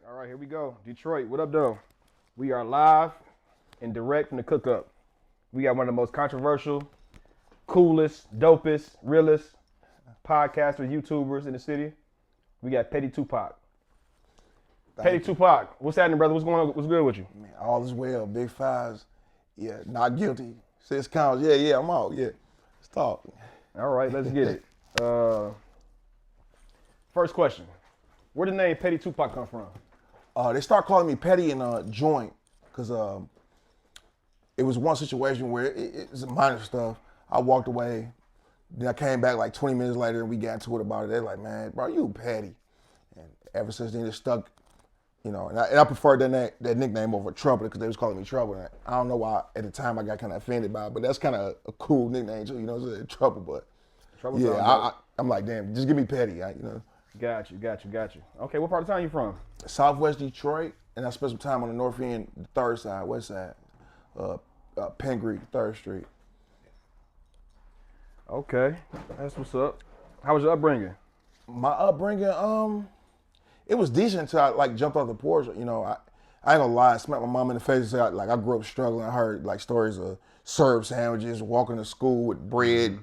All right, here we go. Detroit, what up, though? We are live and direct from the cook-up. We got one of the most controversial, coolest, dopest, realest podcasters, YouTubers in the city. We got Petty Tupac. Petty Tupac, what's happening, brother? What's going on? What's good with you? Man, all is well. Big fives. Yeah, not guilty. 6 counts. Yeah, I'm out. Yeah, let's talk. All right, let's get it. First question. Where did the name Petty Tupac come from? They start calling me Petty in a joint because it was one situation where it's minor stuff. I walked away. Then I came back like 20 minutes later and we got into it about it. They're like, man, bro, you Petty. And ever since then, it stuck. You know, and I preferred that nickname over Trouble because they was calling me Trouble. And I don't know why at the time I got kind of offended by it, but that's kind of a cool nickname too. You know, Trouble. But Trouble. Yeah, I'm like, damn, just give me Petty. You know. Got you. Okay, what part of town you from? Southwest Detroit, and I spent some time on the north end, the third side, west side, Penn Creek, 3rd Street. Okay, that's what's up. How was your upbringing? My upbringing, it was decent until I like jumped off the porch. You know, I ain't gonna lie, I smacked my mom in the face and said like I grew up struggling. I heard like stories of syrup sandwiches, walking to school with bread,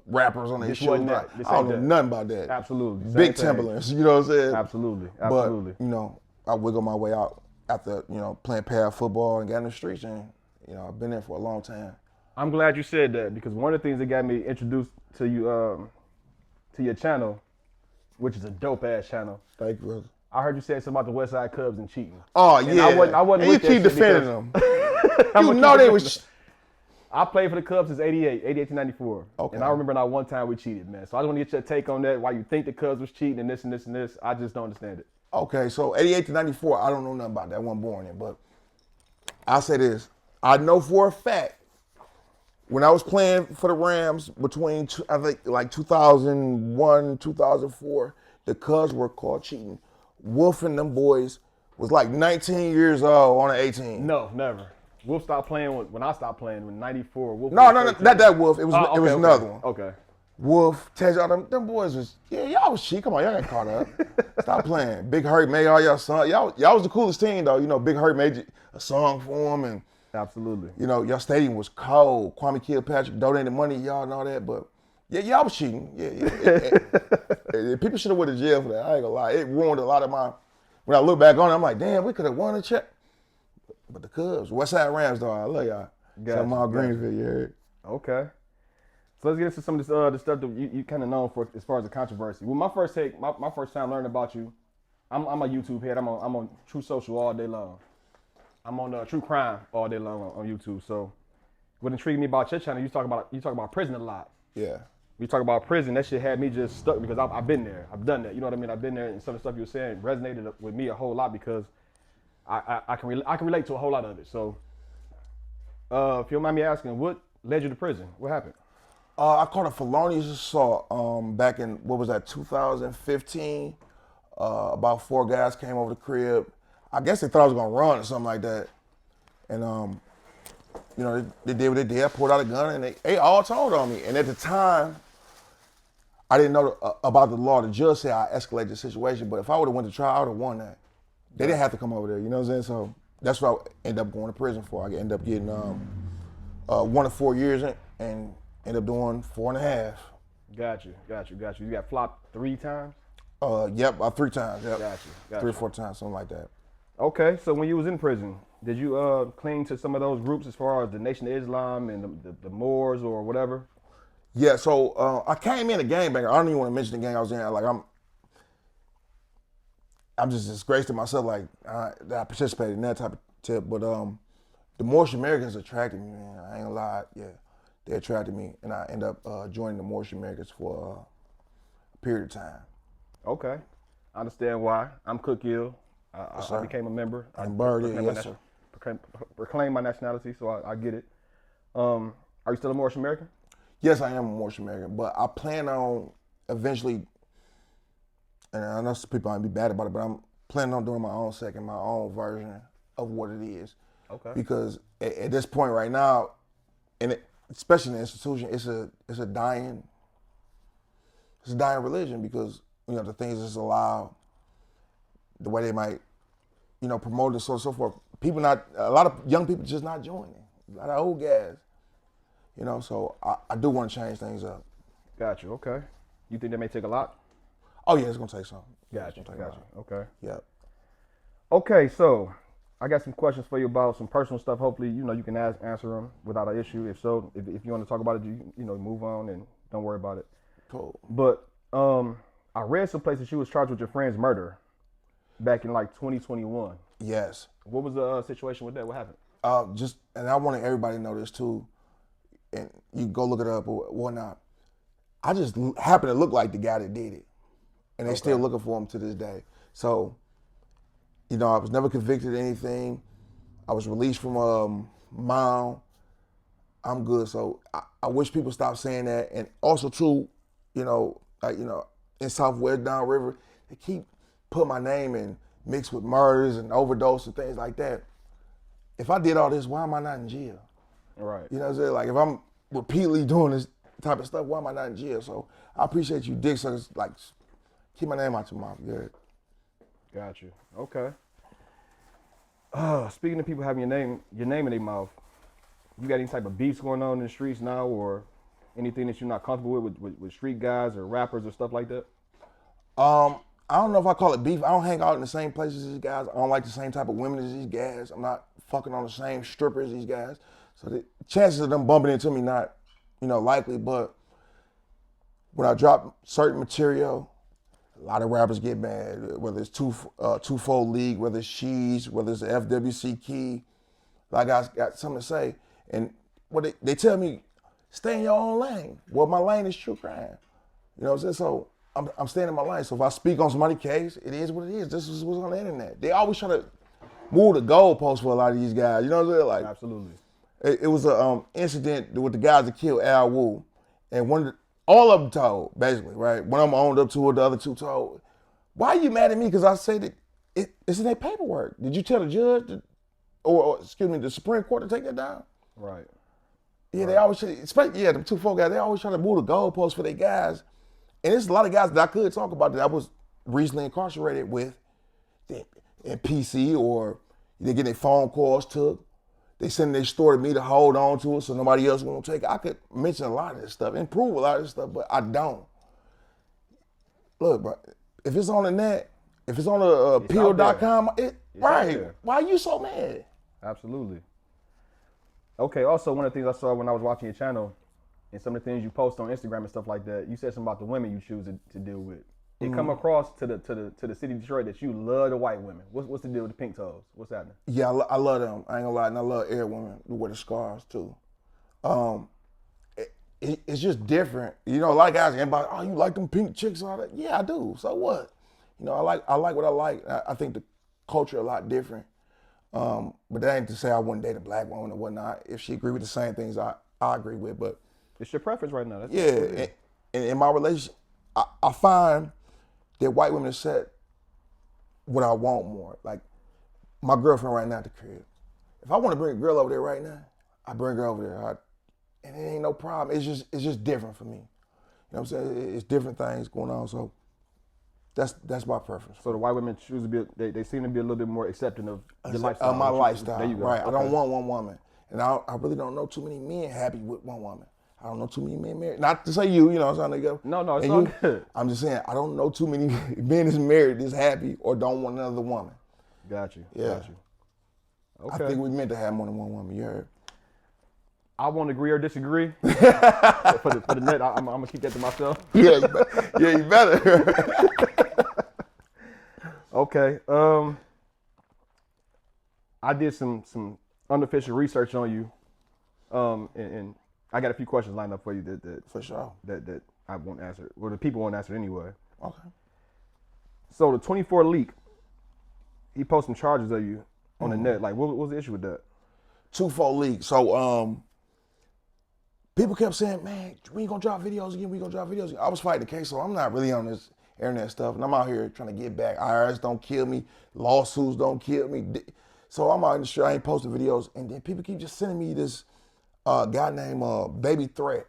wrappers on their shoes. I don't know nothing about that. Absolutely. Big Timberlands, you know what I'm saying? Absolutely. But, you know, I wiggled my way out after, you know, playing pad football and got in the streets, and, you know, I've been there for a long time. I'm glad you said that because one of the things that got me introduced to you, to your channel, which is a dope ass channel. Thank you, brother. I heard you say something about the West Side Cubs and cheating. Oh, and yeah. I wasn't and with you keep defending them. You know they was. I played for the Cubs since 88 to 94. Okay. And I remember not one time we cheated, man. So I just want to get your take on that, why you think the Cubs was cheating and this and this and this. I just don't understand it. Okay, so 88 to 94, I don't know nothing about that. I wasn't born in, but I'll say this. I know for a fact, when I was playing for the Rams between, I think, like 2001, 2004, the Cubs were caught cheating. Wolf and them boys was like 19 years old on an 18. No, never. Wolf stopped playing when I stopped playing in 94. Wolf No, not that Wolf. It was another one. Okay. Wolf, Tej, them boys was, y'all was cheap. Come on, y'all got caught up. Stop playing. Big Hurt made all y'all songs. Y'all was the coolest team, though. You know, Big Hurt made a song for him. And, absolutely. You know, y'all stadium was cold. Kwame Kilpatrick donated money to y'all and all that. But, yeah, y'all was cheating. Yeah. People should have went to jail for that. I ain't gonna lie. It ruined a lot of my, when I look back on it, I'm like, damn, we could have won a check. But the Cubs, Westside Rams, though, I love y'all. Somehow Greensville, you heard. Okay. So let's get into some of this the stuff that you kind of known for as far as the controversy. Well, my first time learning about you, I'm a YouTube head. I'm on True Social all day long. I'm on True Crime all day long on YouTube. So what intrigued me about your channel, you talk about prison a lot. Yeah. You talk about prison, that shit had me just stuck because I've been there. I've done that. You know what I mean? I've been there, and some of the stuff you were saying resonated with me a whole lot because I can relate to a whole lot of it. So, if you don't mind me asking, what led you to prison? What happened? I caught a felonious assault back in, 2015. About 4 guys came over the crib. I guess they thought I was gonna run or something like that. And you know, they did what they did. I pulled out a gun and they all told on me. And at the time, I didn't know about the law. The judge said I escalated the situation, but if I would have went to trial, I would have won that. They didn't have to come over there, you know what I'm saying? So that's what I ended up going to prison for. I ended up getting 1 to 4 years and ended up doing 4.5. Got you. You got flopped 3 times? Yep, 3 times. Yep. Got you. 3 or 4 times, something like that. Okay, so when you was in prison, did you cling to some of those groups as far as the Nation of Islam and the Moors or whatever? Yeah, so I came in a gangbanger. I don't even want to mention the gang I was in. Like I'm just disgraced to myself, like that I participated in that type of tip. But the Moorish Americans attracted me, man. I ain't gonna lie. Yeah, they attracted me, and I ended up joining the Moorish Americans for a period of time. Okay, I understand why. I'm Cook Hill. I became a member. Proclaimed my nationality, so I get it. Are you still a Moorish American? Yes, I am a Moorish American, but I plan on eventually, and I know some people might be bad about it, but I'm planning on doing my own second, my own version of what it is. Okay. Because at this point right now, and especially in the institution, it's a dying religion because, you know, the things that's allowed, the way they might promoted and so on and so forth. A lot of young people just not joining. A lot of old guys. So I do want to change things up. Got you. Okay. You think that may take a lot? Oh yeah, it's gonna take some. Got you. Okay. Yeah. Okay, so I got some questions for you about some personal stuff. Hopefully, you can answer them without an issue. If so, if you want to talk about it, you move on and don't worry about it. Cool. But I read some places you was charged with your friend's murder back in like 2021. Yes. What was the situation with that? What happened? And I wanted everybody to know this too, and you can go look it up or whatnot. I just happen to look like the guy that did it, and they're still looking for him to this day. So, I was never convicted of anything. I was released from mile. I'm good. So I wish people stop saying that. And also too, in Southwest downriver, they keep putting my name in mixed with murders and overdose and things like that. If I did all this, why am I not in jail? Right. You know what I'm saying? Like if I'm repeatedly doing this type of stuff, why am I not in jail? So I appreciate you dick suckers, like keep my name out your mouth. Good. Got you. Okay. Speaking of people having your name in their mouth, you got any type of beefs going on in the streets now, or anything that you're not comfortable with street guys or rappers or stuff like that? I don't know if I call it beef. I don't hang out in the same places as these guys. I don't like the same type of women as these guys. I'm not fucking on the same strippers as these guys. So the chances of them bumping into me not, likely. But when I drop certain material, a lot of rappers get mad. Whether it's Twofold League, whether it's She's, whether it's the FWC Key, a lot of guys got something to say. And what they tell me, stay in your own lane. Well, my lane is true crime. You know what I'm saying? So I'm staying in my lane. So if I speak on somebody's case, it is what it is. This is what's on the internet. They always try to move the goalposts for a lot of these guys. You know what I'm saying? Like, absolutely. It was an incident with the guys that killed Al Wu, and all of them told, basically, right? One of them owned up to it, the other two told. Why are you mad at me? Because I said it's in their paperwork. Did you tell the judge, or excuse me, the Supreme Court to take that down? Right. Yeah, they always, especially, them two folk guys, they always try to move the goalposts for their guys. And there's a lot of guys that I could talk about that I was recently incarcerated with in PC, or they get their phone calls took. They send their story to me to hold on to it so nobody else won't take it. I could mention a lot of this stuff, improve a lot of this stuff, but I don't. Look, bro, if it's on the net, if it's on pill.com, right, why are you so mad? Absolutely. Okay, also one of the things I saw when I was watching your channel and some of the things you post on Instagram and stuff like that, you said something about the women you choose to deal with. It come across to the city of Detroit that you love the white women. What's the deal with the pink toes? What's happening? Yeah, I love them. I ain't gonna lie, and I love every woman who wear the scars too. It's just different. A lot of guys get about, oh, you like them pink chicks and all that? Yeah, I do. So what? I like what I like. I think the culture a lot different. But that ain't to say I wouldn't date a black woman or whatnot. If she agree with the same things I agree with, but it's your preference right now. That's and in my relationship, I find that white women set what I want more. Like my girlfriend right now at the crib. If I want to bring a girl over there right now, I bring her over there. And it ain't no problem. It's just different for me. You know what I'm saying? It's different things going on. So that's my preference. So the white women choose to be, they seem to be a little bit more accepting of your lifestyle. My lifestyle, there you go. Right. Okay. I don't want one woman. And I really don't know too many men happy with one woman. I don't know too many men married. Not to say you know what I'm saying? No, it's all good. I'm just saying, I don't know too many men that's married that's happy or don't want another woman. Got you. Yeah. Got you. Okay. I think we meant to have more than one woman, you heard? I won't agree or disagree. for the net, I'm going to keep that to myself. Yeah, you better. Okay. I did some unofficial research on you. And I got a few questions lined up for you that for sure that I won't answer. Well, the people won't answer anyway. Okay. So the 24 leak, he posted some charges of you on the net. Like, what was the issue with that? Twofold League. So people kept saying, man, we ain't gonna drop videos again. I was fighting the case, so I'm not really on this internet stuff, and I'm out here trying to get back. IRS don't kill me, lawsuits don't kill me. So I'm out in the street, I ain't posting videos, and then people keep just sending me this guy named Baby Threat,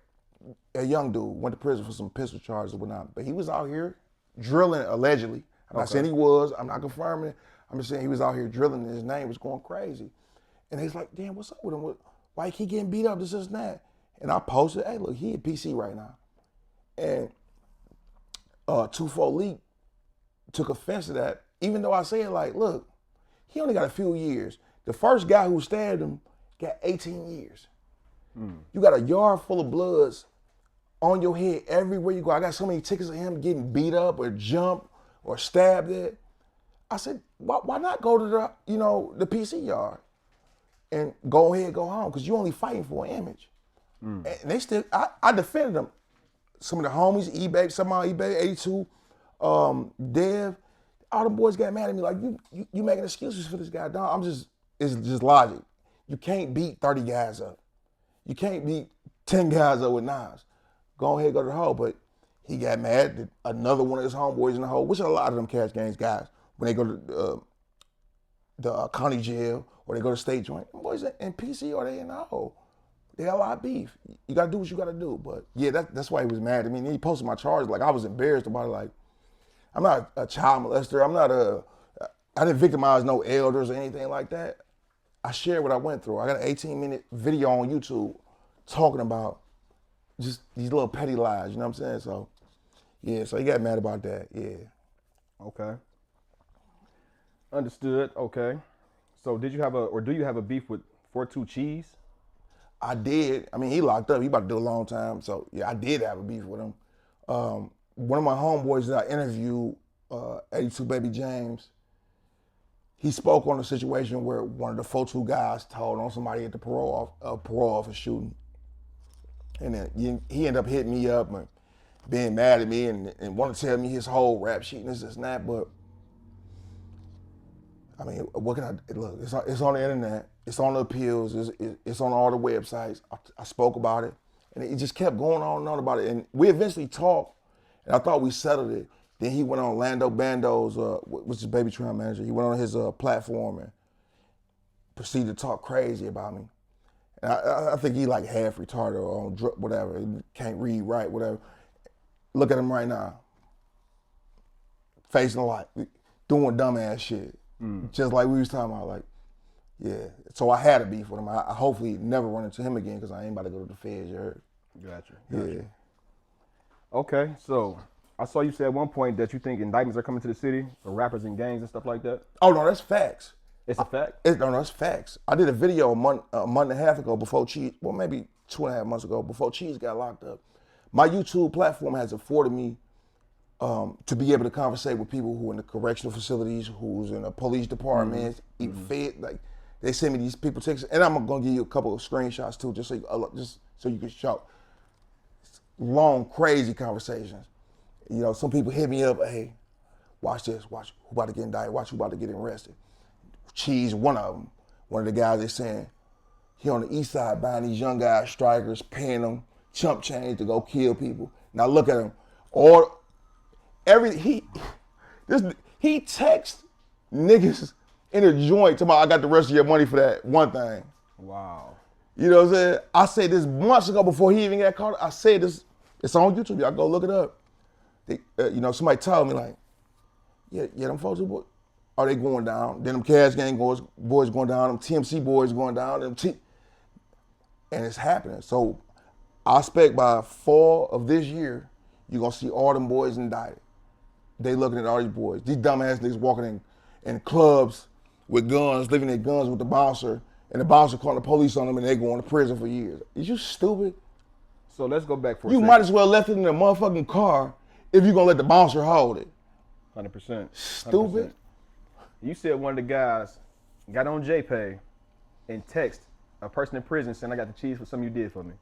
a young dude, went to prison for some pistol charges or whatnot, but he was out here drilling allegedly. I'm not saying he was, I'm not confirming it. I'm just saying he was out here drilling and his name was going crazy. And he's like, damn, what's up with him? Why he keep getting beat up, this and that? And I posted, hey, look, he at PC right now. And 2-4 Leak took offense to that, even though I said, like, look, he only got a few years. The first guy who stabbed him got 18 years. You got a yard full of bloods on your head everywhere you go. I got so many tickets of him getting beat up or jumped or stabbed at. I said, why not go to the PC yard and go ahead, go home? Because you only fighting for an image. And they still, I defended them. Some of the homies, eBay, some on eBay, 82, Dev, all them boys got mad at me like, you making excuses for this guy, dog. It's just logic. You can't beat 30 guys up. You can't beat 10 guys up with knives. Go ahead, go to the hole. But he got mad that another one of his homeboys in the hole, which a lot of them cash gangs guys, when they go to the county jail or they go to state joint, them boys in PC or they in the hole. They got a lot of beef. You gotta do what you gotta do. But yeah, that's why he was mad at me. And he posted my charges. Like, I was embarrassed about it. Like, I'm not a child molester. I didn't victimize no elders or anything like that. I shared what I went through. I got an 18-minute video on YouTube talking about just these little petty lies, you know what I'm saying? So, yeah, so he got mad about that, yeah. Okay. Understood, okay. So do you have a beef with 42 Cheese? I did. I mean, he locked up. He about to do a long time. So, yeah, I did have a beef with him. One of my homeboys that I interviewed, 82 Baby James, he spoke on a situation where one of the 42 guys told on somebody at the parole office shooting. And then he ended up hitting me up and being mad at me and wanted to tell me his whole rap sheet and this and that. But, I mean, what can I, look, it's on the internet. It's on the appeals. It's on all the websites. I spoke about it. And it just kept going on and on about it. And we eventually talked, and I thought we settled it. Then he went on Lando Bando's, which is Baby Tron manager. He went on his platform and proceeded to talk crazy about me. And I think he like half retarded or on whatever. He can't read, write, whatever. Look at him right now. Facing the light, doing dumbass shit. Just like we was talking about, like, yeah. So I had a beef with him. I hopefully never run into him again because I ain't about to go to the feds, you heard? Gotcha. Yeah. Okay, so I saw you say at one point that you think indictments are coming to the city for rappers and gangs and stuff like that. Oh, no, that's facts. It's a fact? No, that's facts. I did a video a month and a half ago before Cheese, well, maybe 2.5 months ago, before Cheese got locked up. My YouTube platform has afforded me to be able to conversate with people who in the correctional facilities, who's in the police departments, fed, like, they send me these people texts, and I'm gonna give you a couple of screenshots too, just so you can show. Long, crazy conversations. You know, some people hit me up, hey, watch this, watch who about to get indicted, watch who about to get arrested. Cheese, one of the guys, they saying he on the east side buying these young guys strikers, paying them chump change to go kill people. Now look at him, he text niggas in a joint talking about I got the rest of your money for that one thing. Wow. You know what I'm saying? I said this months ago before he even got caught. I said this, it's on YouTube, y'all go look it up. Somebody told me like, yeah, them folks are they going down? Then them Cash Gang boys going down, them TMC boys going down, and it's happening. So I expect by fall of this year, you're gonna see all them boys indicted. They looking at all these boys. These dumbass niggas walking in clubs with guns, leaving their guns with the bouncer, and the bouncer calling the police on them and they going to prison for years. Is you stupid? So let's go back for a You second. might as well left it in the motherfucking car if you're gonna let the bouncer hold it. 100%. Stupid. You said one of the guys got on JPay and text a person in prison saying I got the cheese for something you did for me.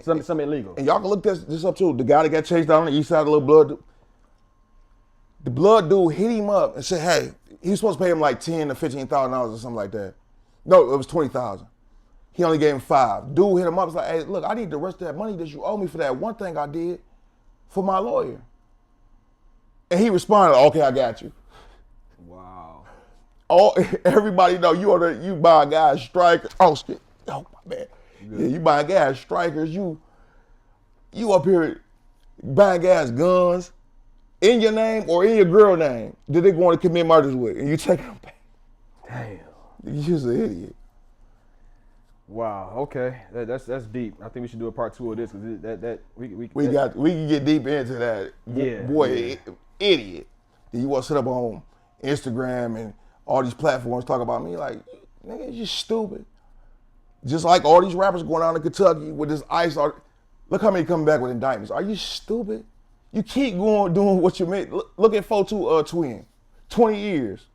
Something illegal. And y'all can look this up too. The guy that got chased down on the east side of the little blood. The blood dude hit him up and said, hey, he was supposed to pay him like $10,000 to $15,000 or something like that. No, it was $20,000. He only gave him $5,000. Dude hit him up, was like, hey, look, I need the rest of that money that you owe me for that one thing I did for my lawyer. And he responded, okay, I got you. Wow. Everybody know you buy guys strikers. Oh shit. Oh my bad. Yeah, you buy guys strikers. You up here buying guys guns in your name or in your girl name that they going to commit murders with, and you taking them back. Damn. You was an idiot. Wow. Okay. That's deep. I think we should do a part 2 of this because We can get deep into that. Yeah. Boy, yeah. idiot. Then you want to sit up on Instagram and all these platforms talk about me like, nigga, you stupid. Just like all these rappers going down to Kentucky with this ice. Look how many coming back with indictments. Are you stupid? You keep going doing what you meant. Look at 4-2 Twin. 20 years.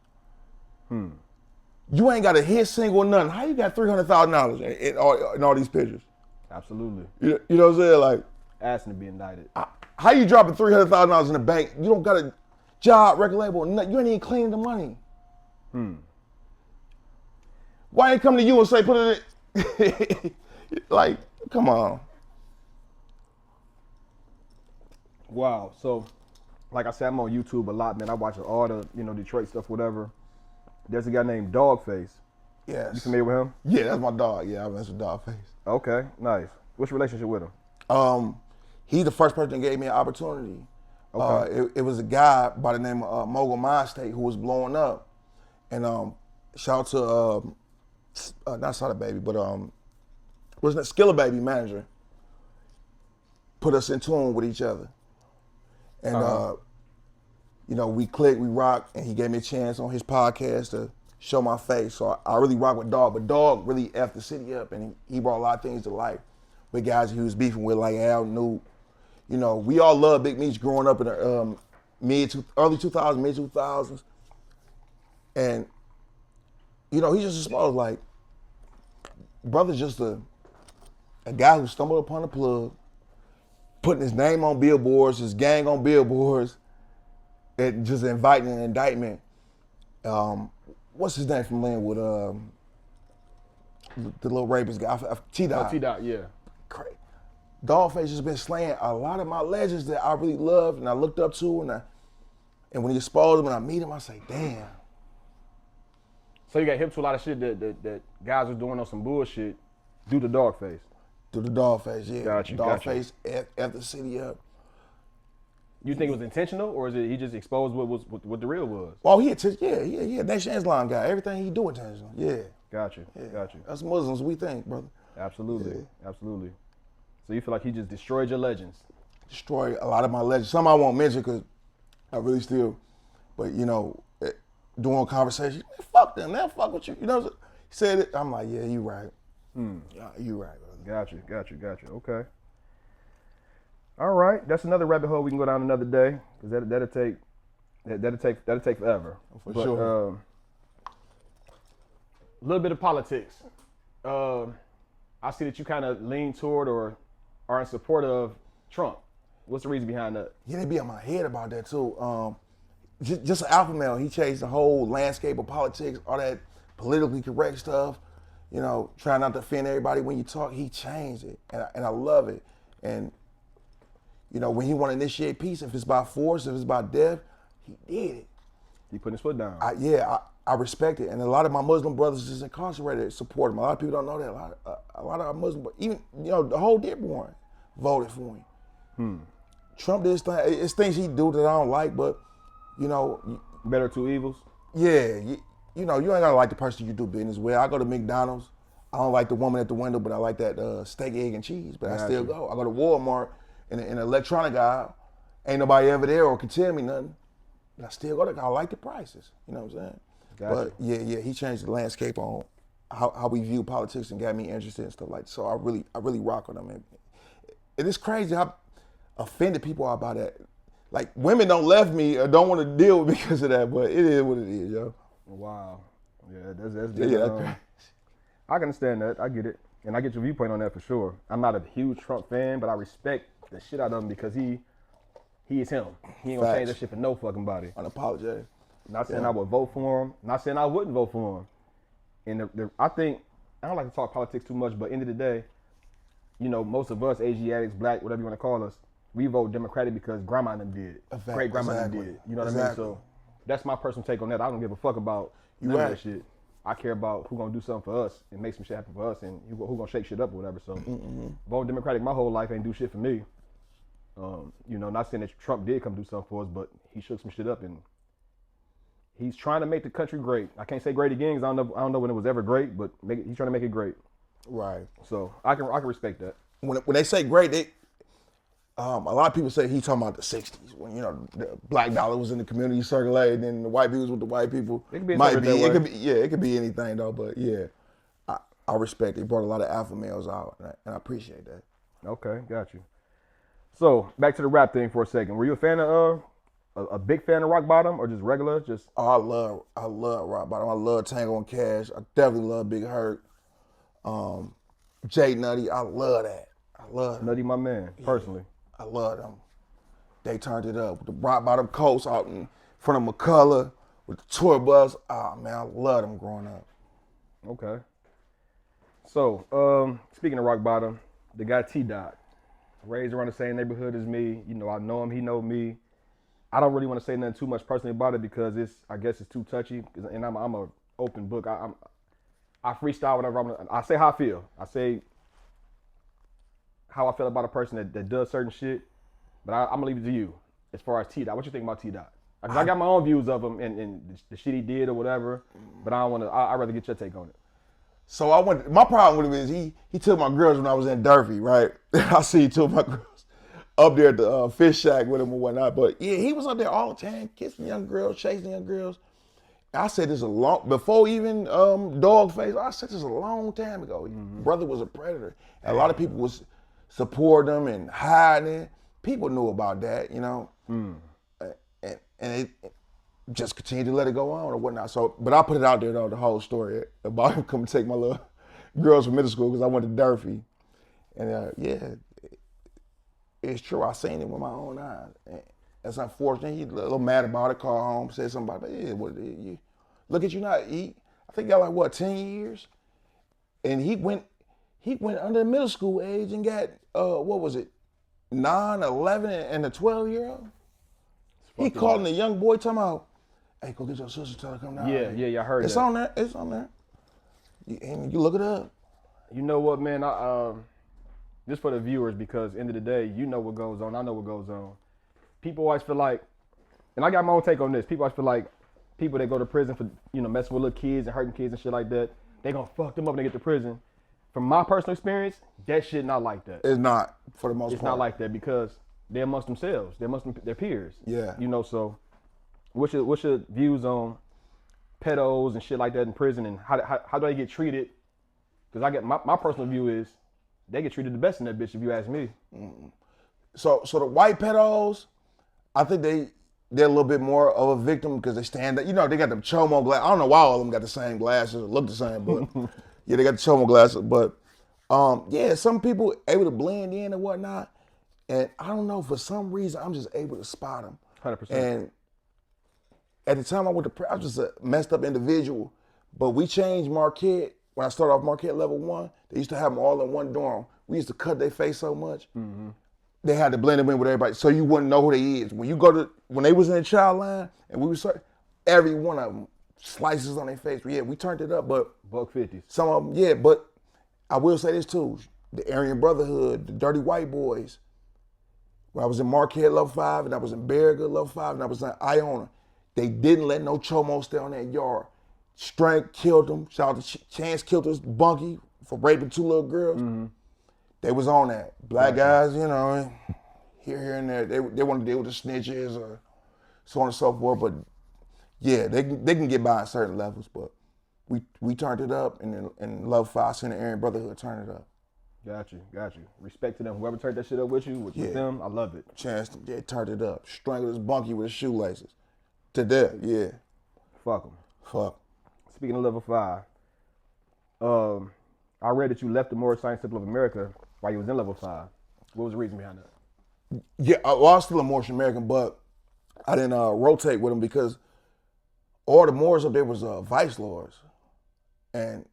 You ain't got a hit single, nothing. How you got $300,000 in all these pictures? Absolutely. You know what I'm saying? Like, Asking to be indicted. how you dropping $300,000 in the bank? You don't got a job, record label, nothing. You ain't even cleaning the money. Why ain't come to you and say put it in? Like, come on. Wow. So, like I said, I'm on YouTube a lot, man. I watch all the, Detroit stuff, whatever. There's a guy named Dogface. Yes. You familiar with him? Yeah, that's my dog. Yeah, I mess with Dogface. Okay, nice. What's your relationship with him? He's the first person that gave me an opportunity. Okay. It was a guy by the name of Mogul Mind State who was blowing up. And shout out to, not Sada Baby, but wasn't it Skilla Baby manager, put us in tune with each other. And, we clicked, we rocked, and he gave me a chance on his podcast to show my face. So I really rock with Dog, but Dog really effed the city up, and he brought a lot of things to life with guys he was beefing with, like Al, Newt. We all loved Big Meech growing up in the early 2000s, mid 2000s. And, he just exposed, like, brother's just a guy who stumbled upon a plug, putting his name on billboards, his gang on billboards, and just inviting an indictment. What's his name from Linwood? The little rapist guy, T-Dot. Oh, T-Dot, yeah. Crazy. Dogface has been slaying a lot of my legends that I really loved and I looked up to, and when he exposed them and I meet him, I say, damn. So you got hip to a lot of shit that guys was doing on some bullshit due to Dogface. Due to Dogface, yeah. Gotcha. Dogface F the city up. You think it was intentional, or is it he just exposed what the real was? Oh, yeah. Nation Islam guy. Everything he do intentional. Yeah. Gotcha. That's Muslims we think, brother. Absolutely. So you feel like he just destroyed your legends? Destroyed a lot of my legends. Some I won't mention because I really still, but doing conversation, man, fuck them, man, fuck with you. He said it. I'm like, yeah, you right. Yeah, you right, brother. Gotcha. Okay. All right, that's another rabbit hole we can go down another day because that'll take forever. For sure. A little bit of politics. I see that you kind of lean toward or are in support of Trump. What's the reason behind that? Yeah, they be on my head about that too. Just an alpha male. He changed the whole landscape of politics, all that politically correct stuff. Trying not to offend everybody when you talk. He changed it, and I love it. And when he want to initiate peace, if it's by force, if it's by death, he did it. He putting his foot down. I respect it, and a lot of my Muslim brothers is incarcerated support him. A lot of people don't know that. A lot of our Muslim, even the whole Dearborn voted for him. Trump did his thing. It's things he do that I don't like, but better two evils. Yeah, you ain't gotta like the person you do business with. I go to McDonald's. I don't like the woman at the window, but I like that steak, egg, and cheese. But I still go. I go to Walmart in an electronic aisle. Ain't nobody ever there or can tell me nothing. But I still go there. I like the prices. You know what I'm saying? Gotcha. But yeah, he changed the landscape on how we view politics and got me interested in stuff like that. So I really rock with him. And it's crazy how offended people are by that. Like, women don't left me or don't want to deal with because of that, but it is what it is, yo. Wow. Yeah, that's crazy. I can understand that. I get it. And I get your viewpoint on that for sure. I'm not a huge Trump fan, but I respect the shit out of him because he is him. He ain't gonna change that shit for no fucking body. Unapologetic. Not saying I would vote for him. Not saying I wouldn't vote for him. And I think, I don't like to talk politics too much, but end of the day, most of us, Asiatics, black, whatever you want to call us, we vote Democratic because grandma and them did. Great grandma and them did. You know what I mean? So that's my personal take on that. I don't give a fuck about none of that shit. I care about who gonna do something for us and make some shit happen for us and who gonna shake shit up or whatever. So voting Democratic my whole life ain't do shit for me. Not saying that Trump did come do something for us, but he shook some shit up and he's trying to make the country great. I can't say great again because I don't know when it was ever great, but he's trying to make it great. Right. So I can respect that. When they say great, a lot of people say he's talking about the '60s when the black dollar was in the community circulating and the white people was with the white people. It could be it could be anything though. But yeah, I respect it. He brought a lot of alpha males out, and I appreciate that. Okay, got you. So back to the rap thing for a second. Were you a fan of a big fan of Rock Bottom or just regular? Oh, I love Rock Bottom. I love Tango and Cash. I definitely love Big Hurt. Jay Nutty, I love that. I love Nutty, my man, personally. I love them. They turned it up with the Rock Bottom coats out in front of McCullough with the tour bus. Oh man, I love them growing up. Okay. So, speaking of Rock Bottom, the guy T-Dot, raised around the same neighborhood as me. I know him, he know me. I don't really want to say nothing too much personally about it because I guess it's too touchy. And I'm a open book. I freestyle whatever. I say how I feel. I say how I feel about a person that does certain shit. But I'm gonna leave it to you as far as T-Dot. What you think about T-Dot? Because I got my own views of him and the shit he did or whatever. But I don't want to. I'd rather get your take on it. So my problem with him is he took my girls when I was in Durfee, right? I see he took my girls up there at the fish shack with him and whatnot. But yeah, he was up there all the time, kissing young girls, chasing young girls. I said this before even Dogface, I said this a long time ago. Mm-hmm. Brother was a predator. And a lot of people was supporting him and hiding it. People knew about that, and it just continued to let it go on or whatnot. So, but I put it out there though, the whole story about him coming to take my little girls from middle school because I went to Durfee, and yeah, it's true. I seen it with my own eyes. And that's unfortunate. He's a little mad about it. Called home, said something about it. Yeah, what you look at you not eat. I think got like 10 years, and he went under the middle school age and got what was it, 9, 11, and a 12-year-old. He calling the young boy talking about, hey, go get your sister, tell her to come down. Yeah, I heard it's that. It's on there. And you look it up. You know what, man? Just for the viewers, because end of the day, you know what goes on. I know what goes on. People always feel like, and I got my own take on this. People always feel like people that go to prison for messing with little kids and hurting kids and shit like that, they gonna fuck them up when they get to prison. From my personal experience, that shit not like that. It's not for the most part. It's not like that because they're amongst themselves. They're amongst their peers. Yeah. So what's your views on pedos and shit like that in prison and how do they get treated? Because I get my personal view is they get treated the best in that bitch if you ask me. Mm-hmm. So the white pedos, I think they're a little bit more of a victim because they stand up. They got them chomo glasses. I don't know why all of them got the same glasses or look the same, but yeah, they got the chomo glasses. But yeah, some people able to blend in and whatnot. And I don't know, for some reason, I'm just able to spot them. 100%. And at the time I went to I was just a messed up individual. But we changed Marquette. When I started off Marquette level 1, they used to have them all in one dorm. We used to cut their face so much. Mm-hmm. They had to blend them in with everybody so you wouldn't know who they is. When they was in the child line and we was every one of them slices on their face. Yeah, we turned it up, but $1.50. Some of them, yeah, but I will say this too. The Aryan Brotherhood, the Dirty White Boys. When I was in Marquette level 5 and I was in Barragud level 5 and I was in Iona, they didn't let no chomo stay on that yard. Strength killed them. Shout out to Chance killed this bunkie for raping 2 little girls. Mm-hmm. They was on that. Black guys, here and there. They want to deal with the snitches or so on and so forth. But yeah, they can get by at certain levels. But we turned it up, and in level 5, seen the Aryan Brotherhood turn it up. Got you. Respect to them. Whoever turned that shit up with you, with them, I love it. Chance, they turned it up. Strangled this bunkie with his shoelaces. To death, yeah. Fuck them. Fuck. Speaking of level 5, I read that you left the Moorish Science Temple of America while you was in level 5. What was the reason behind that? Yeah, I was still a Moorish American, but I didn't rotate with them because all the Moors up there was vice lords. And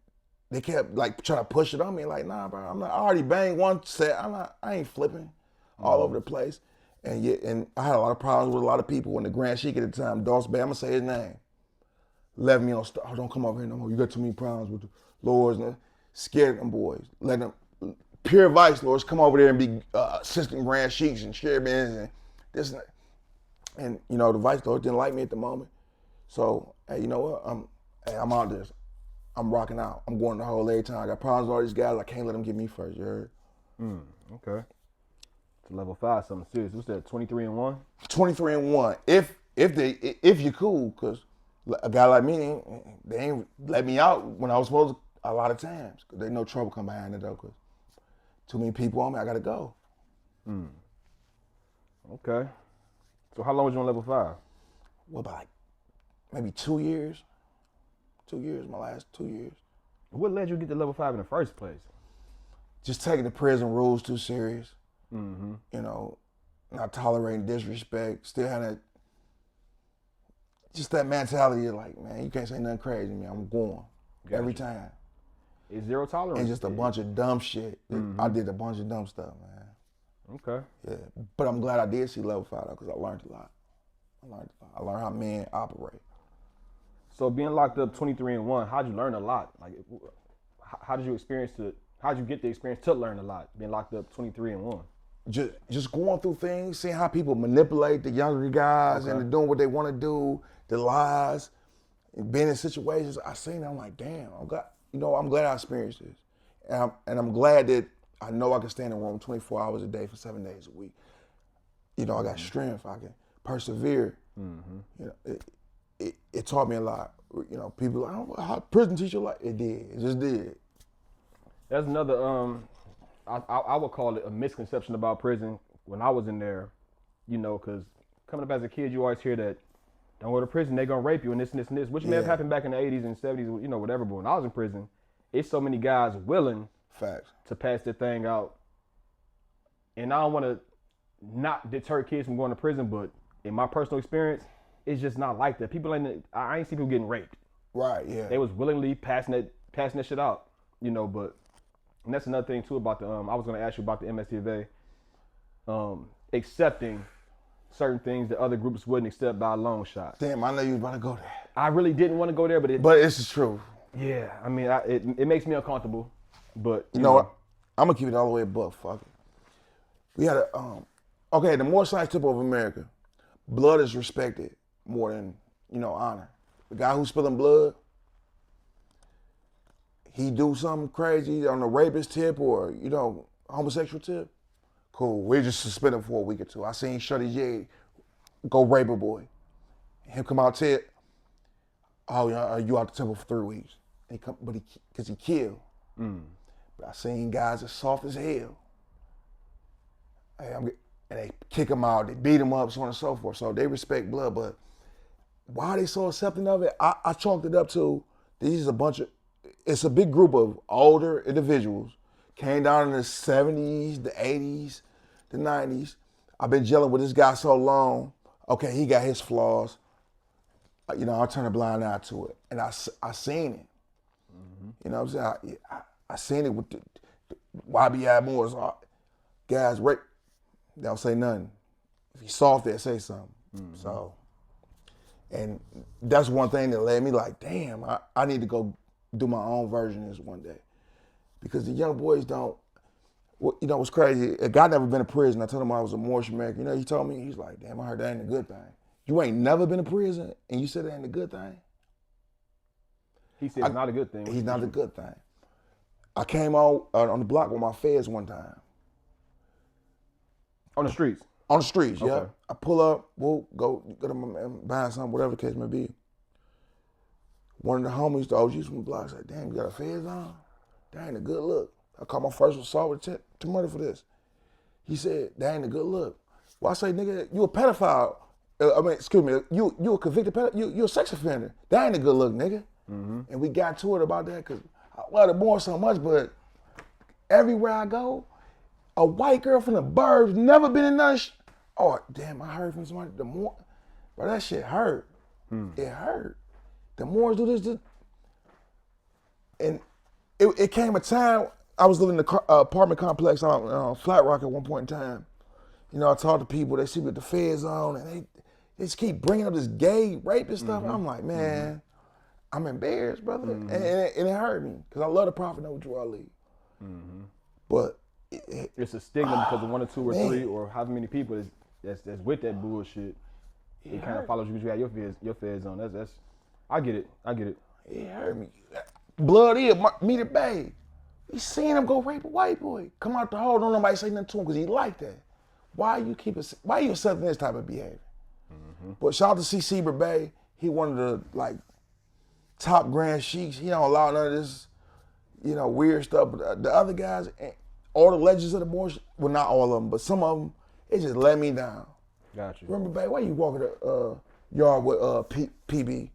they kept trying to push it on me, nah, bro, I already banged one set. I ain't flipping all over the place. And I had a lot of problems with a lot of people. When the Grand Sheik at the time, Doss Bay, I'm gonna say his name, left me on, don't come over here no more. You got too many problems with the lords and scared them boys. Let them pure vice lords come over there and be assistant Grand Sheiks and chairmen and this and that. And the vice lords didn't like me at the moment. So, hey, you know what? I'm out there. I'm rocking out. I'm going the whole every time. I got problems with all these guys. I can't let them get me first. You heard? Okay. To level 5, something serious. What's that? 23-1. 23-1. If you cool, cause a guy like me, they ain't let me out when I was supposed to a lot of times. Cause they know trouble come behind the door. Cause too many people on me. I gotta go. Okay. So how long was you on level 5? What about like maybe 2 years? 2 years. My last 2 years. What led you to get to level 5 in the first place? Just taking the prison rules too serious. You know, not tolerating disrespect. Still having just that mentality of like, man, you can't say nothing crazy to me. I'm going every time. It's zero tolerance. And just a bunch of dumb shit. I did a bunch of dumb stuff, man. Okay. Yeah, but I'm glad I did see level 5 though, because I learned a lot. I learned how men operate. So being locked up 23-1, how'd you learn a lot? Like, how did you how'd you get the experience to learn a lot, being locked up 23-1? Just going through things, seeing how people manipulate the younger guys and they're doing what they want to do, the lies, and being in situations. I seen it, I'm like, damn, I'm glad I experienced this. And I'm glad that I know I can stay in a room 24 hours a day for 7 days a week. You know, I got strength, I can persevere. You know, it taught me a lot. You know, people, I don't know how prison teach you like it did. It just did. That's another, I would call it a misconception about prison when I was in there, you know, because coming up as a kid, you always hear that, don't go to prison, they're going to rape you and this and this and this, which may have happened back in the 80s and 70s, you know, whatever. But when I was in prison, it's so many guys willing to pass their thing out. And I don't want to not deter kids from going to prison, but in my personal experience, it's just not like that. I ain't see people getting raped. Right, yeah. They was willingly passing that shit out, you know, but, and that's another thing too about I was going to ask you about the MST of A, accepting certain things that other groups wouldn't accept by a long shot. Damn, I know you was about to go there. I really didn't want to go there, but it's the truth. Yeah, I mean, it makes me uncomfortable, but you know what? I'm gonna keep it all the way above. Fuck it. We had the more science tip of America, blood is respected more than, you know, honor. The guy who's spilling blood, he do something crazy on the rapist tip or, you know, homosexual tip, cool. We just suspend him for a week or two. I seen Shuddy J go rape a boy. Him come out tip, oh, you out the temple for 3 weeks. Because he killed. But I seen guys as soft as hell. And they kick him out, they beat him up, so on and so forth. So they respect blood, but why are they so accepting of it? I chalked it up to, it's a big group of older individuals, came down in the 70s, the 80s, the 90s. I've been gelling with this guy so long, okay, he got his flaws. You know, I'll turn a blind eye to it. And I seen it. You know what I'm saying? I seen it with the YBI Moores. Guys rape, they don't say nothing. If he's soft, they'll say something. So, and that's one thing that led me like, damn, I need to go do my own version of this one day. Because the young boys don't, you know what's crazy? A guy never been to prison. I told him I was a Moorish American. You know, he told me, he's like, damn, I heard that ain't a good thing. You ain't never been to prison and you said that ain't a good thing? He said it's not a good thing. He's not a good thing. I came out on the block with my feds one time. On the streets? On the streets, okay. Yeah. I pull up, we'll go to buy something, whatever the case may be. One of the homies, the OGs from the block, said, damn, you got a feds on? That ain't a good look. I caught my first assault with to murder for this. He said, that ain't a good look. Well, I say, nigga, you a pedophile. Excuse me, you a convicted pedophile, you a sex offender. That ain't a good look, nigga. And we got to it about that because I love the Moors so much, but everywhere I go, a white girl from the burbs, never been in none. Oh, damn, I heard from somebody, the Moor, bro, that shit hurt. It hurt. The Moors do this. And it came a time, I was living in the apartment complex on Flat Rock at one point in time. You know, I talked to people, they see me with the feds on, and they just keep bringing up this gay rape and stuff. I'm like, man, I'm embarrassed, brother. And it hurt me, because I love the Prophet Noah Drew Ali. But it's a stigma because of one or two or three or however many people that's with that bullshit. it kind of follows you because you had your feds on. That's I get it. It hurt me. Blood is meet it babe. We seen him go rape a white boy. Come out the hole, don't nobody say nothing to him because he like that. Why you accepting this type of behavior? Mm-hmm. But shout out to C. Seaber Bay. He one of the top grand sheiks. He don't allow none of this, weird stuff. But the other guys, all the legends of the Moors, well, not all of them, but some of them, it just let me down. Got you. Remember, Bay, why you walking the yard with PB?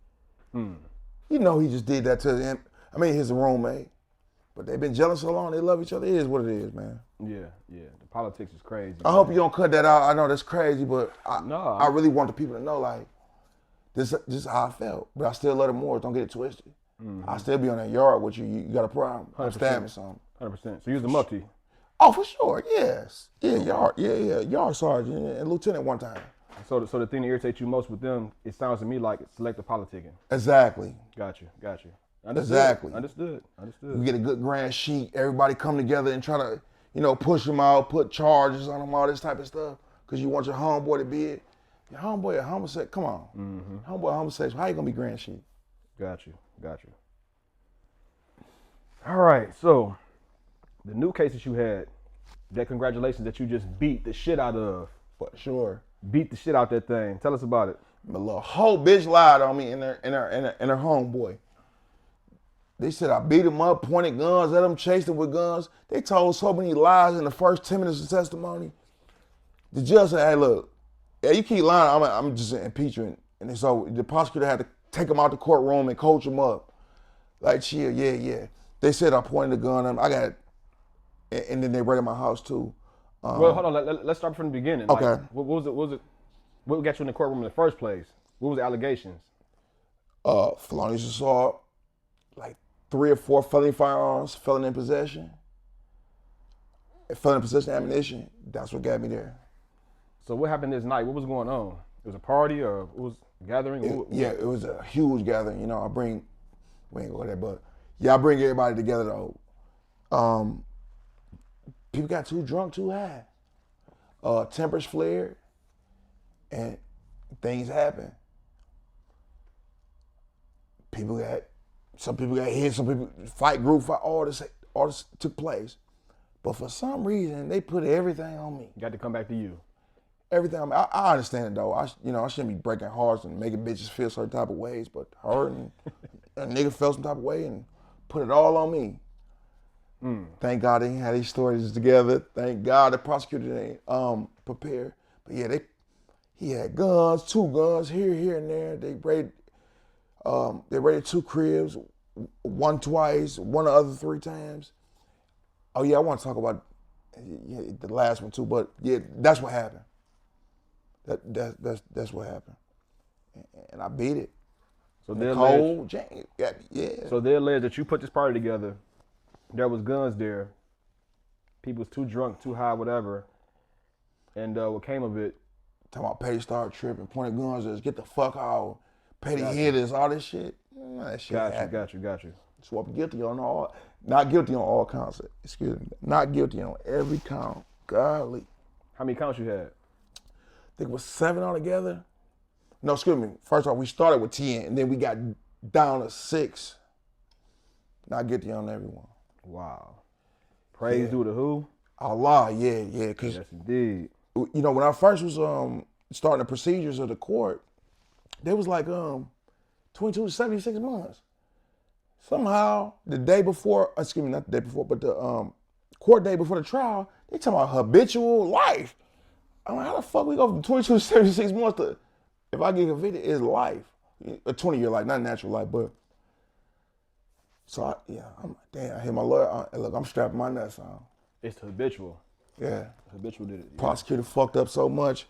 You know he just did that to him. I mean, his roommate. But they've been jealous so long, they love each other. It is what it is, man. Yeah. The politics is crazy. I hope you don't cut that out. I know that's crazy, but I really want the people to know, this is how I felt. But I still love the Moors. Don't get it twisted. Mm-hmm. I still be on that yard with you. You got a problem. 100%. I'm stabbing something. 100%. So you was the mufti? Oh, for sure, yes. Yeah, yard sergeant and lieutenant one time. So the thing that irritates you most with them, it sounds to me like it's selective politicking. Exactly. Got you. Understood. Exactly. Understood. We get a good grand sheet. Everybody come together and try to, push them out, put charges on them, all this type of stuff. Because you want your homeboy to be it. Your homeboy a homosexual. Come on. Mm-hmm. Homeboy a homosexual. How you going to be grand sheet? Got you. All right. So the new case that you had, that congratulations that you just beat the shit out of. For sure. Beat the shit out that thing. Tell us about it. The little whole bitch lied on me and her homeboy. They said I beat him up, pointed guns at him, chased him with guns. They told so many lies in the first 10 minutes of testimony. The judge said, hey, look, you keep lying, I'm just impeaching. And so the prosecutor had to take him out the courtroom and coach him up. Like, chill, yeah. They said I pointed the gun at him. I got it. And then they raided my house, too. Well, hold on. Let's start from the beginning. Okay. What was it? What got you in the courtroom in the first place? What was the allegations? Felonious assault, 3 or 4 felony firearms, felon in possession, ammunition. That's what got me there. So what happened this night? What was going on? It was a party or it was a gathering? It was a huge gathering. We ain't go there, but I bring everybody together though. People got too drunk, too high. Tempers flared, and things happened. Some people got hit, some people fight, all this took place. But for some reason, they put everything on me. Got to come back to you. Everything on me. I understand it though. I shouldn't be breaking hearts and making bitches feel certain type of ways, but her and a nigga felt some type of way and put it all on me. Thank God they had these stories together. Thank God the prosecutor ain't prepared. But yeah, he had guns, 2 guns here and there. They raided 2 cribs, 1 twice, 1 the other 3 times. Oh yeah, I want to talk about the last one too, but yeah, that's what happened. That's what happened, and I beat it. So yeah. So they alleged that you put this party together. There was guns there. People was too drunk, too high, whatever. And what came of it? Talking about Petty started tripping, pointing guns at us, get the fuck out. Petty hitters, all this shit. That shit Got you. So I'm guilty on all, not guilty on all counts. Excuse me, not guilty on every count. Golly. How many counts you had? I think it was 7 altogether. No, excuse me. First off, we started with 10, and then we got down to 6. Not guilty on everyone. Wow. Praise due to who? Allah, yeah. Cause yes, indeed. When I first was starting the procedures of the court, they was 22 to 76 months. Somehow, the day before, excuse me, not the day before, but the court day before the trial, they talking about habitual life. I'm like, how the fuck we go from 22 to 76 months to, if I get convicted, it's life. A 20-year life, not a natural life, but. So, I'm like, damn, I hit my lawyer. Look, I'm strapping my nuts on. It's habitual. Yeah. Habitual did it. Yeah. Prosecutor fucked up so much,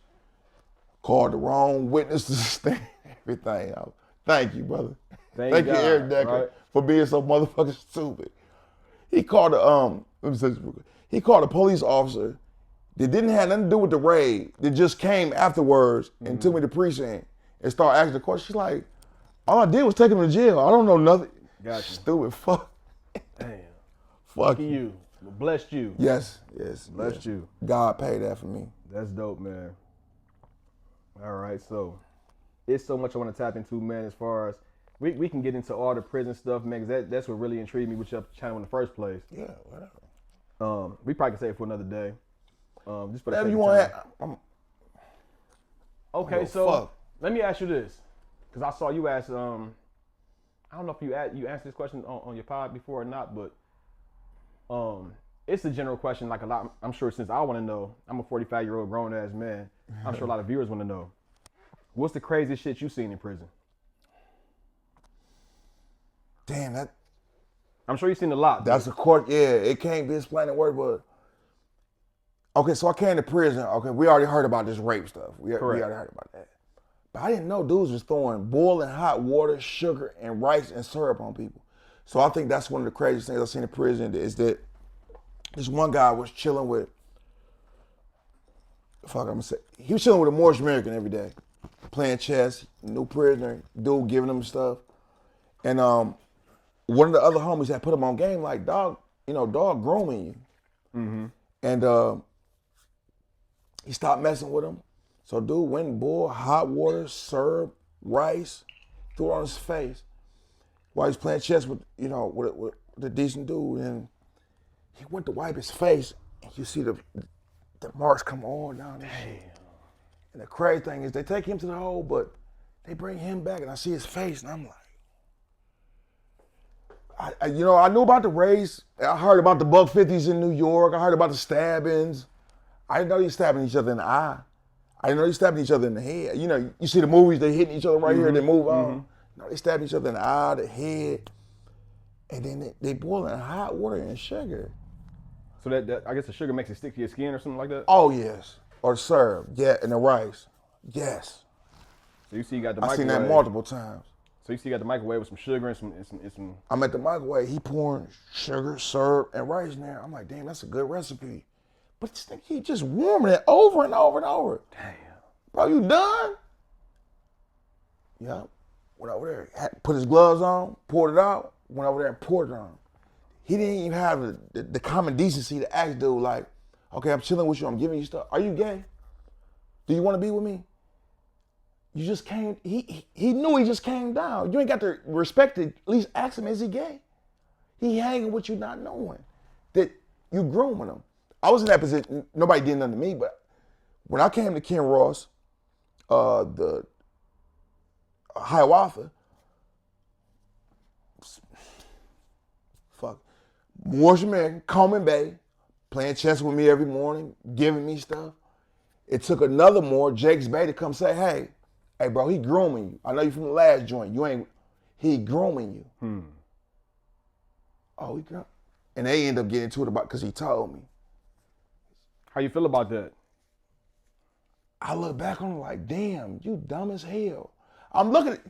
called the wrong witnesses, everything. Thank you, brother. Thank you, Eric Decker, for being so motherfucking stupid. He called a police officer that didn't have nothing to do with the raid, that just came afterwards and took me to precinct and started asking the question. She's like, all I did was take him to jail. I don't know nothing. Gotcha. Stupid fuck. Damn. Fuck you. Blessed you. Yes. Blessed you. God paid that for me. That's dope, man. All right, so it's so much I want to tap into, man. As far as we can get into all the prison stuff, man. Cause that's what really intrigued me with your channel in the first place. Yeah, whatever. We probably can save it for another day. Just for the Whatever sake you of want. time. Okay, so let me ask you this, because I saw you ask. I don't know if you answered this question on your pod before or not, but it's a general question. Like a lot, I'm sure since I want to know. I'm a 45-year-old grown ass man. I'm sure a lot of viewers want to know. What's the craziest shit you seen in prison? Damn, that. I'm sure you've seen a lot. That's a court. Yeah, it can't be explained in words, but. Okay, so I came to prison. Okay, we already heard about this rape stuff. We already heard about that. But I didn't know dudes was throwing boiling hot water, sugar, and rice and syrup on people. So I think that's one of the craziest things I've seen in prison is that this one guy was chilling with, he was chilling with a Moorish American every day, playing chess, new prisoner, dude giving him stuff. And one of the other homies had put him on game like, dog grooming you. Mm-hmm. And he stopped messing with him. So dude went and boiled hot water, syrup, rice, threw it on his face while he's playing chess with the decent dude. And he went to wipe his face, and you see the marks come all down his shit. And the crazy thing is they take him to the hole, but they bring him back, and I see his face, and I'm like, I knew about the race. I heard about the buck 50s in New York. I heard about the stabbings. I didn't know they stabbing each other in the eye. I didn't know they stabbing each other in the head. You know, you see the movies, they hitting each other right here, they move on. No, they stab each other in the eye, the head, and then they boil in hot water and sugar. So that I guess the sugar makes it stick to your skin or something like that? Oh, yes. Or the syrup, yeah, and the rice. Yes. So you see you got the microwave. I've seen that multiple times. So you see you got the microwave with some sugar and some. I'm at the microwave, he pouring sugar, syrup, and rice in there. I'm like, damn, that's a good recipe. But this thing, he just warming it over and over and over. Damn. Bro, you done? Yeah. Went over there, put his gloves on, poured it out, went over there and poured it on. He didn't even have the common decency to ask dude like, okay, I'm chilling with you, I'm giving you stuff. Are you gay? Do you want to be with me? You just came, he knew he just came down. You ain't got the respect to at least ask him, is he gay? He hanging with you not knowing that you grooming him. I was in that position, nobody did nothing to me, but when I came to Ken Ross, the Hiawatha, Moorish American, Coleman Bay, playing chess with me every morning, giving me stuff. It took another Moor, Jakes Bay, to come say, hey bro, he grooming you. I know you from the last joint. He grooming you. Oh, he grooming. And they end up getting to it because he told me. How you feel about that? I look back on him like, damn, you dumb as hell. I'm looking at,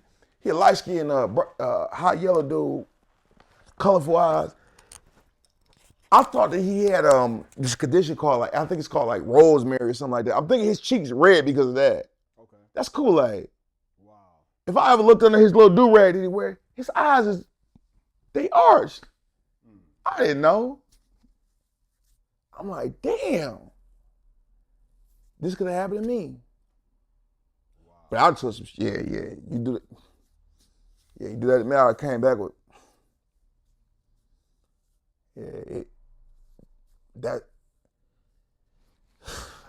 he a light-skinned, hot yellow dude, colorful eyes. I thought that he had this condition called I think it's called like rosemary or something like that. I'm thinking his cheeks red because of that. Okay. That's Kool-Aid. Wow. If I ever looked under his little do-rag that he wear, his eyes they arched. I didn't know. I'm like, damn. This could have happened to me. Wow. But I took some, you do it. Yeah, you do that. Man, I came back with,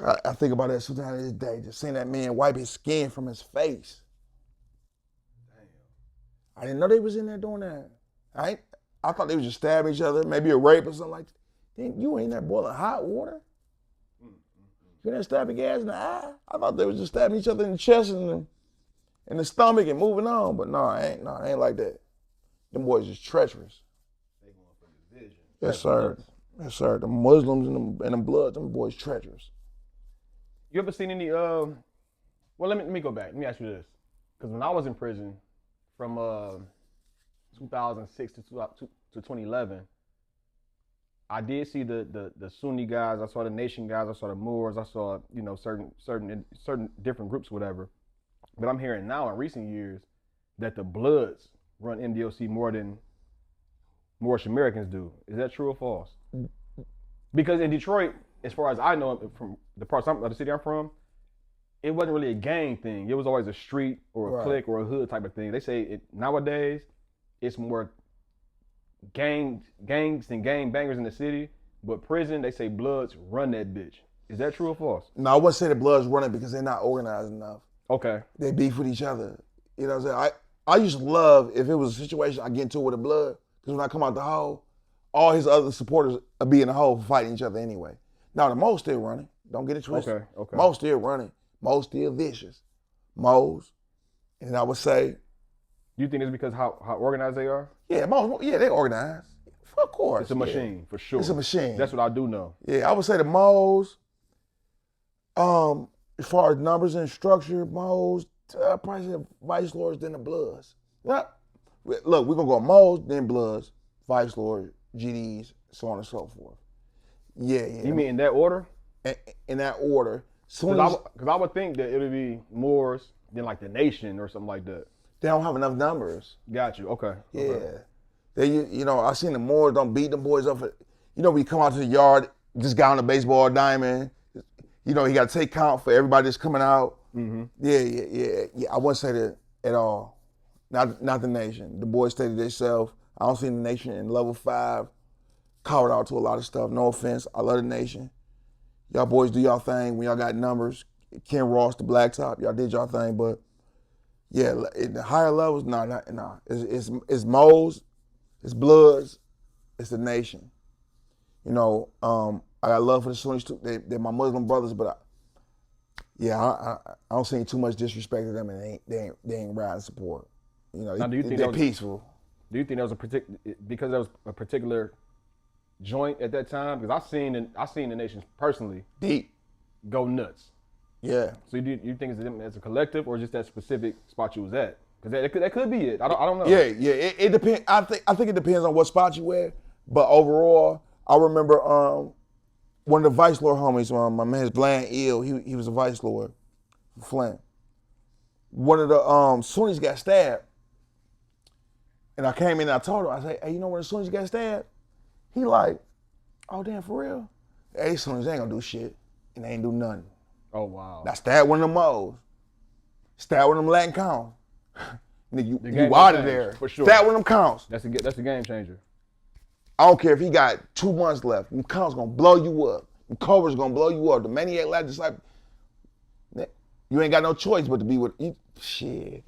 I think about that sometimes this day, just seeing that man wipe his skin from his face. Damn. I didn't know they was in there doing that. I thought they was just stabbing each other, maybe a rape or something like that. Then you ain't there boiling hot water. You ain't there stabbing gas in the eye. I thought they was just stabbing each other in the chest and in the stomach and moving on. But no, it ain't like that. Them boys is treacherous. They going for division. Yes, sir. Yes, sir. The Muslims and them Bloods, them boys treacherous. You ever seen any, well, let me go back. Let me ask you this. Because when I was in prison from 2006 to 2011, I did see the Sunni guys, I saw the Nation guys, I saw the Moors, I saw, certain different groups, whatever. But I'm hearing now in recent years that the Bloods run MDOC more than Moorish Americans do. Is that true or false? Because in Detroit, as far as I know from the parts of the city I'm from, it wasn't really a gang thing. It was always a street or a Right. clique or a hood type of thing. They say nowadays it's more gangs and gang bangers in the city, but prison, they say Bloods run that bitch. Is that true or false? No, I wouldn't say the Bloods running because they're not organized enough. Okay. They beef with each other. You know what I'm saying? I used to love if it was a situation I get into it with a Blood, because when I come out the hole, all his other supporters will be in the hole fighting each other anyway. Now the Mo's still running. Don't get it twisted. Okay. Mo's still running. Mo's still vicious. Mo's, and I would say, You think it's because how organized they are? yeah, Mo's, yeah, they organized. Of course. It's a machine, for sure. It's a machine. That's what I do know. Yeah, I would say the Mo's, as far as numbers and structure, Mo's, I'd probably say Vice Lords, then the Bloods. Well, look, we're going to go Mo's, then Bloods, Vice Lords, GDs, so on and so forth. Yeah. You mean in that order? In that order. Because I would think that it would be Moors, then like the Nation or something like that. They don't have enough numbers. Got you. Okay. Yeah. Okay. They, you know, I seen the Moors don't beat them boys up. You know, when you come out to the yard, this guy on the baseball diamond, you know, he got to take count for everybody that's coming out. Mm-hmm. Yeah. I wouldn't say that at all. Not the Nation. The boys stay to themselves. I don't see the Nation in level 5 covered out to a lot of stuff. No offense. I love the Nation. Y'all boys do y'all thing when y'all got numbers. Ken Ross, the Blacktop, y'all did y'all thing. But yeah, in the higher levels, no. It's Mo's, it's Bloods, it's the Nation. You know, I got love for the Sunnis too. They're my Muslim brothers, but I don't see too much disrespect to them, and they ain't riding support. You know, Now, they're peaceful. Do you think there was because there was a particular joint at that time? Because I seen the Nation personally Deep. go nuts. Yeah. So you think it's them as a collective or just that specific spot you was at? Because that could be it. I don't know. Yeah. It depends. I think it depends on what spot you at. But overall, I remember one of the Vice Lord homies, my man's Bland Ill. He was a Vice Lord, Flint. One of the Sunnis got stabbed, and I came in and I told him, I said, "Hey, you know when the Sunnis got stabbed?" He like, "Oh damn, for real? Hey, Sunnis ain't gonna do shit, and they ain't do nothing." Oh wow. I stabbed one of them Mo's. Stabbed one of them Latin counts. Nigga, you game out of changed, there. for sure. Stabbed one of them counts. That's a game changer. I don't care if he got 2 months left. Them counts gonna blow you up. Them covers gonna blow you up. The maniac like disciple. You ain't got no choice but to be with you. Shit.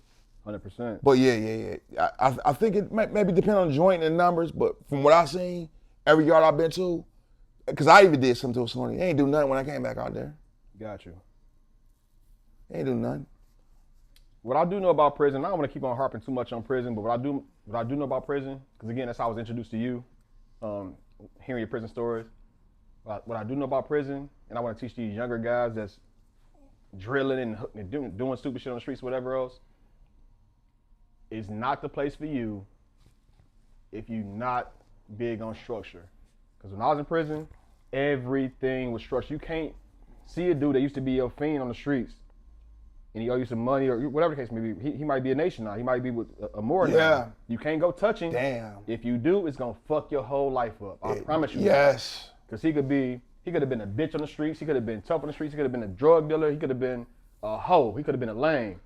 100%. But yeah. I think it maybe depend on the joint and numbers, but from what I seen, every yard I've been to, because I even did something to a Sonny. They ain't do nothing when I came back out there. Got you. They ain't do nothing. What I do know about prison, I don't want to keep on harping too much on prison, but what I do know about prison, because again, that's how I was introduced to you, hearing your prison stories. What I do know about prison, and I want to teach these younger guys that's drilling and doing stupid shit on the streets, whatever else, is not the place for you if you're not big on structure. Because when I was in prison, everything was structured. You can't see a dude that used to be your fiend on the streets and he owe you some money or whatever the case may be. He might be a Nation now. He might be with a more now. Yeah. You can't go touch him. Damn. If you do, it's going to fuck your whole life up. I promise you. Yes. Because he could have been a bitch on the streets. He could have been tough on the streets. He could have been a drug dealer. He could have been a hoe. He could have been a lame.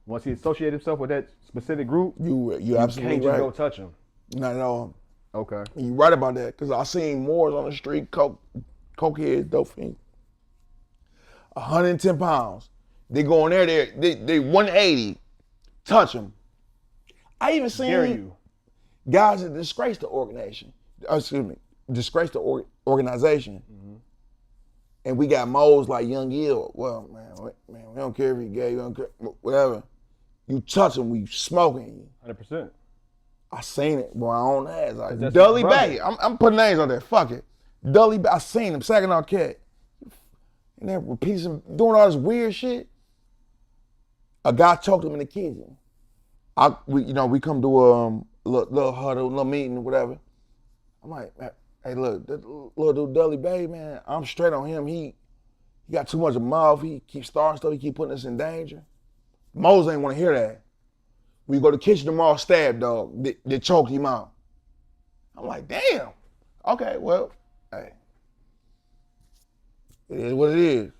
Once he associated himself with that specific group, You you absolutely can't just right. go touch him. Not at all. Okay. You right about that, because I seen Moors on the street, cokeheads, dope fiends. 110 pounds. They go in there, they 180, touch them. I even Dare seen you. guys that disgrace the organization. Disgrace the organization. Mm-hmm. And we got moles like Young Ill. Well, man, we don't care if he gay, we don't care, whatever. You touch him, we smoking you. 100%. I seen it, boy, I own ass. Like, That's Dully his brother. Bay. I'm putting names on there. Fuck it. Dully Bay. I seen him, Saginaw Cat. And they're repeating, doing all this weird shit. A guy choked him in the kitchen. We come to a little huddle, little meeting, whatever. I'm like, hey, look, that little dude Dully Bay, man, I'm straight on him. He got too much of mouth. He keeps starting stuff. He keep putting us in danger. Mose ain't want to hear that. We go to the kitchen tomorrow, stab dog. They choked him out. I'm like, damn. Okay, well, hey. It is what it is.